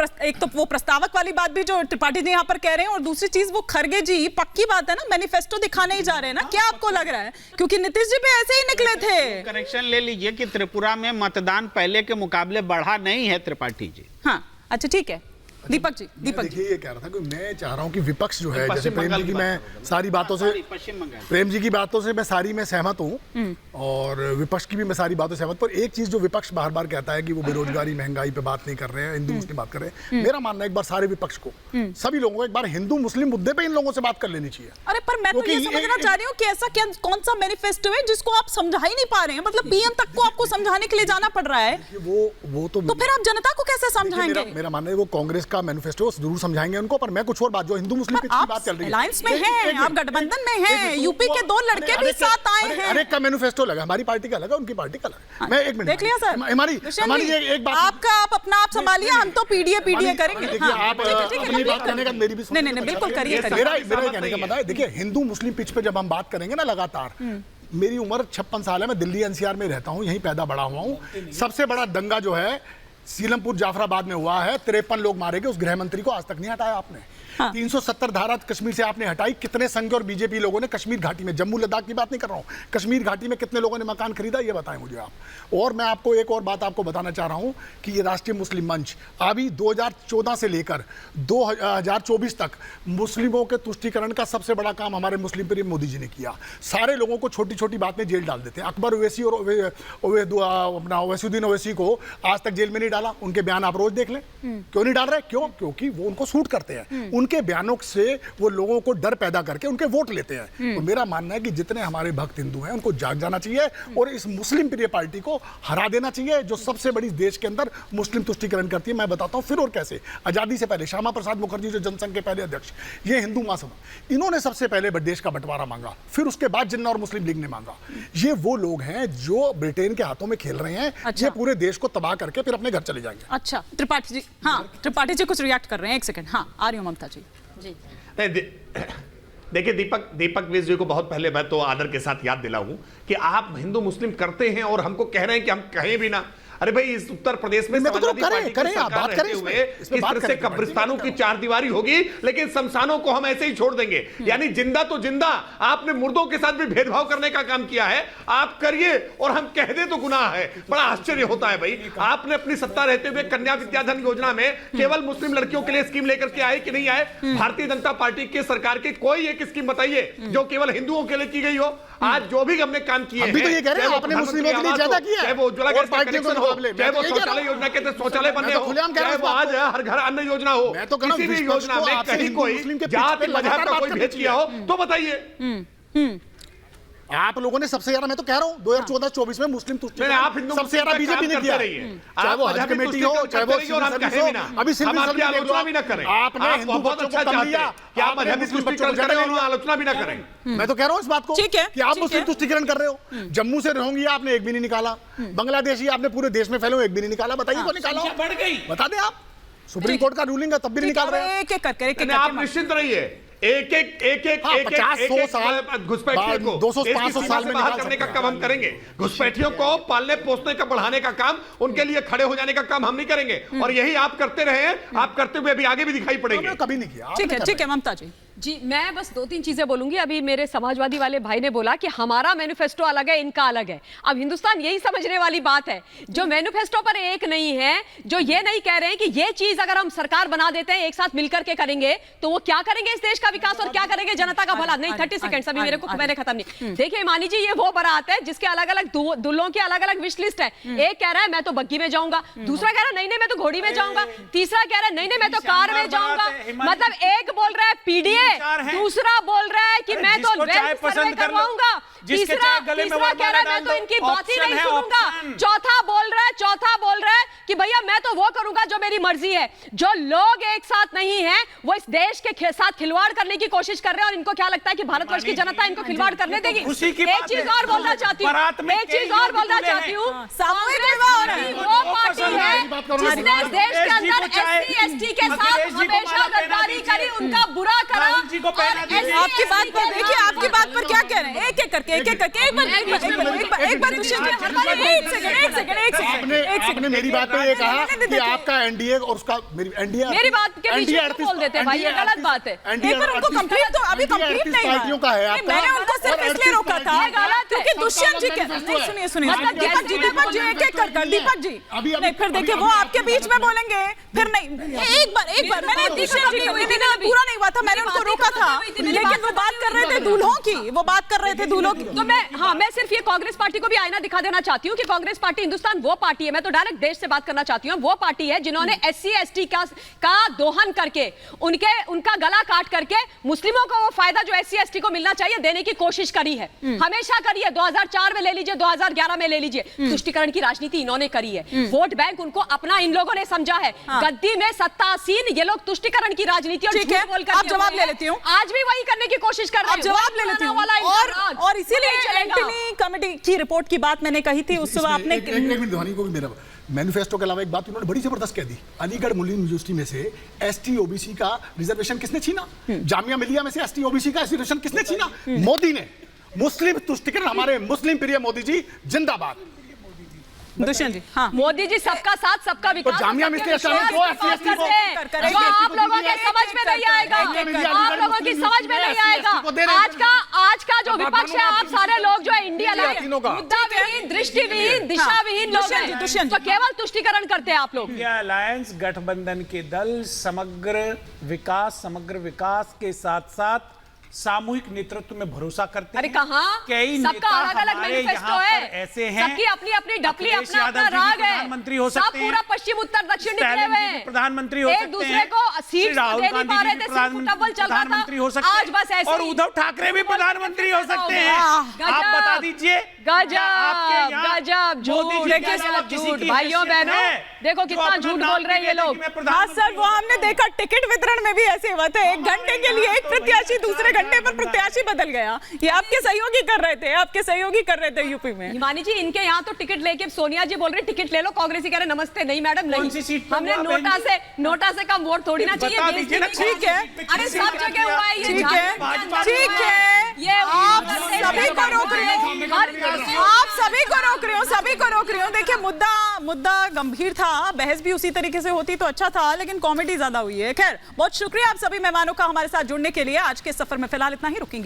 एक तो वो प्रस्तावक वाली बात भी जो त्रिपाठी जी यहाँ पर कह रहे हैं, और दूसरी चीज वो खरगे जी पक्की बात है ना, मैनिफेस्टो दिखाने ही जा रहे हैं ना। क्या आपको लग रहा है, क्योंकि नीतीश जी भी ऐसे ही निकले थे। कनेक्शन ले लीजिए कि त्रिपुरा में मतदान पहले के मुकाबले बढ़ा नहीं है त्रिपाठी जी। हाँ अच्छा ठीक है, दीपक जी। दीपक जी ये कह रहा था कि मैं चाह रहा हूँ कि विपक्ष जो है, जैसे प्रेम जी की मैं सारी बातों से, प्रेम जी की बातों से मैं सहमत हूँ, और विपक्ष की भी मैं सारी बातों से सहमत। पर एक चीज जो विपक्ष बार बार कहता है कि वो बेरोजगारी महंगाई पे बात नहीं कर रहे हैं, हिंदू मुस्लिम बात कर रहे हैं। मेरा मानना है एक बार सारे विपक्ष को, सभी लोगों को एक बार हिंदू मुस्लिम मुद्दे पे इन लोगों से बात कर लेनी चाहिए। अरे पर मैं तो ये समझना चाह रही हूँ कि ऐसा क्या, कौन सा मैनिफेस्टो है जिसको आप समझा ही नहीं पा रहे हैं? मतलब पीएम तक को आपको समझाने के लिए जाना पड़ रहा है, वो तो फिर आप जनता को कैसे समझाएंगे? मेरा मानना है वो कांग्रेस का मैनिफेस्टो जरूर समझाएंगे उनको, पर मैं कुछ और बात, जो हिंदू मुस्लिम की बात चल रही है, अलायंस में हैं, आप गठबंधन में हैं, यूपी के 2 लड़के भी साथ आए हैं। अरे का मैनिफेस्टो लगा, हमारी पार्टी का लगा, उनकी पार्टी का लगा। मैं एक मिनट देख लिया सर, हमारी एक बात, आपका आप अपना आप संभालिए, हम तो पीडीए करेंगे। देखिए आप अपनी बात करने का मेरी भी नहीं बिल्कुल करिए। मेरा कहने का मतलब है, देखिए हिंदू मुस्लिम पिच पे जब हम बात करेंगे ना लगातार, मेरी उम्र 56 साल है, मैं दिल्ली एनसीआर में रहता हूँ, यहीं पैदा बड़ा हुआ हूँ। सबसे बड़ा दंगा जो है सीलमपुर जाफराबाद में हुआ है, 53 लोग मारे गए, उस गृह मंत्री को आज तक नहीं हटाया आपने। 370 धारा कश्मीर से आपने हटाई। कितने संघ और बीजेपी लोगों ने कश्मीर घाटी में, जम्मू लद्दाख की बात नहीं कर रहा हूं, कश्मीर घाटी में कितने लोगों ने मकान खरीदा, ये बताएं मुझे आप। और मैं आपको एक और बात आपको बताना चाह रहा हूं कि ये राष्ट्रीय मुस्लिम मंच अभी 2014 से लेकर 2024 तक मुस्लिमों के तुष्टीकरण का सबसे बड़ा काम हमारे मुस्लिम प्रिय मोदी जी ने किया। सारे लोगों को छोटी छोटी बात में जेल डाल देते हैं। अकबर ओवैसी और अपना ओवैसीउद्दीन ओवैसी को आज तक जेल में नहीं डाला, उनके बयान आप रोज देख लें। क्यों नहीं डाल रहे? क्योंकि वो उनको सूट करते हैं, उनके बयानों से वो लोगों को डर पैदा करके उनके वोट लेते हैं। तो मेरा मानना है कि जितने हमारे भक्त हिंदू हैं उनको जाग जाना चाहिए और इस मुस्लिम प्रिय पार्टी को हरा देना चाहिए, जो सबसे बड़ी देश के अंदर मुस्लिम तुष्टीकरण करती है। मैं बताता हूं फिर और कैसे। आजादी से पहले श्यामा प्रसाद मुखर्जी जो जनसंघ के पहले अध्यक्ष, ये हिंदू महासभा, इन्होंने सबसे पहले देश का बंटवारा मांगा, फिर उसके बाद जिन्ना और मुस्लिम लीग ने मांगा। ये वो लोग हैं जो ब्रिटेन के हाथों में खेल रहे हैं। अच्छा। ये पूरे देश को तबाह करके फिर अपने घर चले जाएंगे। अच्छा त्रिपाठी जी, हाँ त्रिपाठी जी कुछ रिएक्ट कर रहे हैं, एक सेकंड। हाँ आ रही हूँ ममता जी। जी देखिए दीपक विज जी को बहुत पहले मैं तो आदर के साथ याद दिलाऊं कि आप हिंदू मुस्लिम करते हैं और हमको कह रहे हैं कि हम कहें भी ना। अरे भाई इस उत्तर प्रदेश में समाजवादी पार्टी की सरकार रहते हुए इस तरह से कब्रिस्तानों की चारदीवारी होगी, लेकिन शमशानों को हम ऐसे ही छोड़ देंगे। यानी जिंदा तो जिंदा, आपने मुर्दों के साथ भी भेदभाव करने का काम किया है। आप करिए और हम कह दे तो गुनाह है। बड़ा आश्चर्य होता है भाई। आपने अपनी सत्ता रहते हुए कन्या विद्याधन योजना में केवल मुस्लिम लड़कियों के लिए स्कीम लेकर के आए कि नहीं आए? भारतीय जनता पार्टी की सरकार की कोई एक स्कीम बताइए जो केवल हिंदुओं के लिए की गई हो। आज जो भी हमने काम किए हैं, तो ये कह रहे हैं आपने मुस्लिमों के लिए ज्यादा किया है, वो उज्ज्वला गैस का कनेक्शन हो, चाहे वो शौचालय योजना के तहत शौचालय बनने हो, चाहे वो आज हर घर अन्न योजना हो, किसी भी योजना में कहीं कोई जाति मजहब का कोई भेद किया हो तो बताइए। आप लोगों ने सबसे ज्यादा, मैं तो कह रहा हूं 2014-24 में मुस्लिम तुष्टीकरण सबसे ज्यादा बीजेपी ने किया। चाहे वो हज कमेटी हो, चाहे वो अभी सिविल आलोचना भी ना करें। आपने हिंदू बच्चों को कम लिया, क्या मजहबी तुष्टीकरण करें और आलोचना भी ना करें। मैं तो कह रहा हूं इस बात को कि आप मुस्लिम तुष्टीकरण कर रहे हो। जम्मू से रहोगी आपने एक भी नहीं निकाला, बांग्लादेशी आपने पूरे देश में फैले एक भी नहीं निकाला। बताइए कौन निकाला? बढ़ गई, बता दें आप। सुप्रीम कोर्ट का रूलिंग है तब भी नहीं निकाल रहे हैं। एक एक करके आप निश्चित रहिए। एक 50-100 साल घुसपैठियों को 200-500 साल में बाहर करने का काम हम करेंगे। घुसपैठियों को पालने पोसने का, बढ़ाने का काम, उनके लिए खड़े हो जाने का काम हम नहीं करेंगे। और यही आप करते रहे हैं, आप करते हुए भी आगे भी दिखाई पड़ेंगे। कभी नहीं किया। ठीक है ममता जी। जी मैं बस 2-3 चीजें बोलूंगी। अभी मेरे समाजवादी वाले भाई ने बोला कि हमारा मैनिफेस्टो अलग है, इनका अलग है। अब हिंदुस्तान यही समझने वाली बात है, जो मैनिफेस्टो पर एक नहीं है, जो ये नहीं कह रहे हैं कि ये चीज अगर हम सरकार बना देते हैं, एक साथ मिलकर के करेंगे, तो वो क्या करेंगे इस देश का विकास और क्या करेंगे जनता का भला। नहीं 30 सेकंड अभी मेरे को, मैंने खत्म नहीं। देखिए मानी जी, ये वो बारात है जिसके अलग अलग दुल्हों की अलग अलग विश लिस्ट है। एक कह रहा है मैं तो बग्गी में जाऊंगा, दूसरा कह रहा है नहीं मैं तो घोड़ी में जाऊंगा, तीसरा कह रहा है नहीं मैं तो कार में जाऊंगा। मतलब एक बोल रहा है पीडीए, दूसरा बोल रहा है कि मैं तो सर्वे करवाऊंगा, तीसरा कह रहा है मैं तो इनकी बात ही नहीं सुनूंगा, चौथा बोल रहा है कि भैया मैं तो वो करूंगा जो मेरी मर्जी है। जो लोग एक साथ नहीं है वो इस देश के साथ खिलवाड़ करने की कोशिश कर रहे हैं और इनको क्या लगता है कि भारतवर्ष की जनता इनको खिलवाड़ करने देगी। एक चीज और बोलना चाहती हूँ, सामूहिक विवाह वो पार्टी है जिसने देश के अंदर SC/ST के साथ हमेशा गद्दारी करी, उनका बुरा करा। आपकी बात पर देखिए, आपकी बात पर क्या कह रहे हैं? एक एक करके एक बार एक सेकंड आपने मेरी बात पे ये कहा कि आपका एनडीए और उसका मेरी बात के बीच में क्यों बोल देते हैं भाई, ये गलत बात है। एक बार उनको कंप्लीट तो अभी कंप्लीट नहीं हुआ। पार्टियों का है नहीं, आपका। मैंने उनको सिर्फ इसलिए रोका था ये गलत है। क्योंकि दुष्यंत जी के नहीं, सुनिए सुनिए मतलब दीपक जी एक एक कर दीपक जी नहीं, फिर देखिए वो आपके बीच में बोलेंगे फिर नहीं। एक बार मैंने दुष्यंत जी पूरा नहीं हुआ था, मैंने उनको रोका था, लेकिन वो बात कर रहे थे दूल्हों की, वो बात कर रहे थे दूल्हों की। तो मैं सिर्फ ये कांग्रेस पार्टी को भी आईना दिखा देना चाहती हूँ कि कांग्रेस पार्टी हिंदुस्तान वो पार्टी है, मैं तो डायरेक्ट देश से बात करना चाहती हूँ, वो पार्टी है जिन्होंने SC ST का दोहन करके उनका गला काट करके मुस्लिमों को वो फायदा जो SC ST को मिलना चाहिए देने की कोशिश करी है, हमेशा करी है। 2004 में ले लीजिए, 2011 में ले लीजिए, तुष्टीकरण की राजनीति इन्होंने करी है। वोट बैंक उनको अपना इन लोगों ने समझा है। गद्दी में सत्तासीन ये लोग तुष्टीकरण की राजनीति और ठीक है, झूठ बोलकर आप जवाब ले लेती हूँ। आज भी वही करने की कोशिश कर रहे हैं। आप जवाब ले लेती हूँ और इसीलिए एंटनी कमेटी की रिपोर्ट की बात मैंने कही थी उस समय आपने एक मिनट ध्वनि को भी मेरा मैनिफेस्टो के अलावा एक बात उन्होंने बड़ी जबरदस्त कह दी। अलीगढ़ मुस्लिम यूनिवर्सिटी में से ST OBC का रिजर्वेशन किसने छीना? जामिया मिलिया में से ST OBC का रिजर्वेशन किसने छीना? मोदी ने। मुस्लिम तुष्टीकरण, हमारे मुस्लिम प्रिय मोदी जी जिंदाबाद। दुष्यंत जी हाँ, मोदी जी सबका साथ सबका विकास, तो जामिया मिस्त्री इस्लामिक को SC ST को जो आप लोगों के समझ में नहीं आएगा, आप लोगों की समझ में नहीं आएगा। आज का जो विपक्ष है, आप सारे लोग जो है इंडिया मुद्दाविहीन, दृष्टिविहीन, दिशाविहीन लोग हैं, तो केवल तुष्टीकरण करते हैं आप लोग। इंडिया अलायंस गठबंधन के दल समग्र विकास के साथ साथ सामूहिक नेतृत्व में भरोसा करते हैं। अरे कहाँ? कई सबका अलग-अलग मैनिफेस्टो है, ऐसे हैं, सबकी अपनी अपनी ढपली, अखिलेश अपना अपना यादव जी राग है, प्रधानमंत्री हो सब सकते हैं, पूरा पश्चिम उत्तर दक्षिण निकले स्टालिन हुए जी हैं, प्रधानमंत्री हो एक सकते दूसरे हैं, को सीट राहुल दे नहीं पा रहे थे, सिर्फ डबल चल रहा प्रधानमंत्री था। हो सकते आज बस हैं ऐसे और ही। उद्धव ठाकरे भी प्रधानमंत्री हो सकते हैं। गजब, आप बता दीजिए, गजब झूठ, झूठ भाइयों बहनों, देखो कितना झूठ बोल रहे हैं ये लोग। हाँ सर, वो हमने देखा टिकट वितरण में भी ऐसे हुआ था, 1 घंटे के लिए एक प्रत्याशी, दूसरे घंटे पर प्रत्याशी बदल गया। ये आपके सहयोगी कर रहे थे, आपके सहयोगी कर रहे थे यूपी में। हिमानी जी, इनके यहाँ तो टिकट लेके सोनिया जी बोल रहे टिकट ले लो, कांग्रेसी कह रहे नमस्ते, नहीं मैडम कौन सी नहीं, सीट पे हमने नोटा से कम वोट थोड़ी ना चाहिए। बता दीजिए ना, ठीक है, अरे सब जगह हुआ है ये, ठीक है, ठीक है, ये आप सभी को रोक रहे हो, आप सभी को रोक रहे हो। देखिए मुद्दा गंभीर था, बहस भी उसी तरीके से होती तो अच्छा था, लेकिन कॉमेडी ज्यादा हुई है। खैर, बहुत शुक्रिया आप सभी मेहमानों का हमारे साथ जुड़ने के लिए। आज के सफर में फिलहाल इतना ही, रुकेंगे।